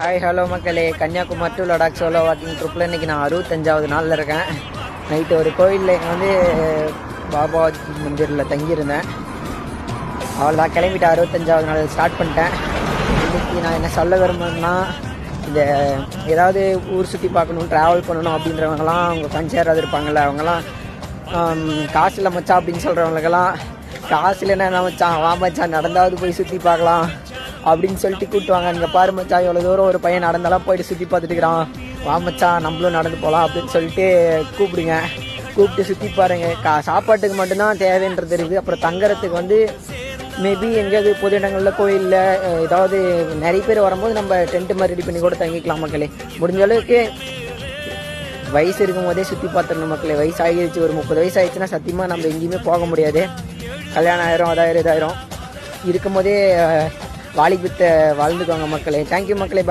Hi hello மக்களே, Kanyakumari to Ladakh solo walking ட்ரிப்பில் இன்றைக்கி நான் 65வது நாளில் இருக்கேன். நைட்டு ஒரு கோயிலில் இங்கே வந்து பாபாஜி மந்திரில் தங்கியிருந்தேன். அவ்வளோதான், கிளம்பிட்டு 65வது நாள் ஸ்டார்ட் பண்ணிட்டேன். இன்றைக்கி நான் என்ன சொல்ல விரும்புகிறேன்னா, இந்த ஏதாவது ஊர் சுற்றி பார்க்கணும், ட்ராவல் பண்ணணும் அப்படின்றவங்கலாம் அவங்க பஞ்சாயத்து இருப்பாங்கள்ல, அவங்கலாம் காசு இல்லை மச்சான் அப்படின்னு சொல்கிறவங்களுக்கெல்லாம் காசு இல்லைன்னா என்ன மச்சான், வா மச்சான் நடந்தாவது போய் சுற்றி பார்க்கலாம் அப்படின்னு சொல்லிட்டு கூப்பிட்டுவாங்க. நீங்கள் பாரு மச்சான், எவ்வளோ தூரம் ஒரு பையன் நடந்தாலும் போயிட்டு சுற்றி பார்த்துட்டுக்கிறான், வா மச்சான் நம்மளும் நடந்து போகலாம் அப்படின்னு சொல்லிட்டு கூப்பிடுங்க. கூப்பிட்டு சுற்றி பாருங்கள். சாப்பாட்டுக்கு மட்டும்தான் தேவைன்றது இருக்குது. அப்புறம் தங்குறதுக்கு வந்து மேபி எங்கேயாவது பொது இடங்களில் கோயிலில் ஏதாவது நிறைய பேர் வரும்போது நம்ம டென்ட்டு மாதிரி ரெடி பண்ணி கூட தங்கிக்கலாம் மக்களே. முடிஞ்ச அளவுக்கு வயசு இருக்கும் போதே சுற்றி பார்த்துடணும் மக்களே. வயசு ஆகிடுச்சு, ஒரு 30 வயசு ஆகிடுச்சுன்னா சத்தியமாக நம்ம எங்கேயுமே போக முடியாது. கல்யாணம் ஆயிரும், அதாயிரம் இதாயிரும். இருக்கும் போதே வாலிபத்தை வாழ்ந்துக்குவாங்க மக்களே. தேங்க்யூ மக்களே, பாய்.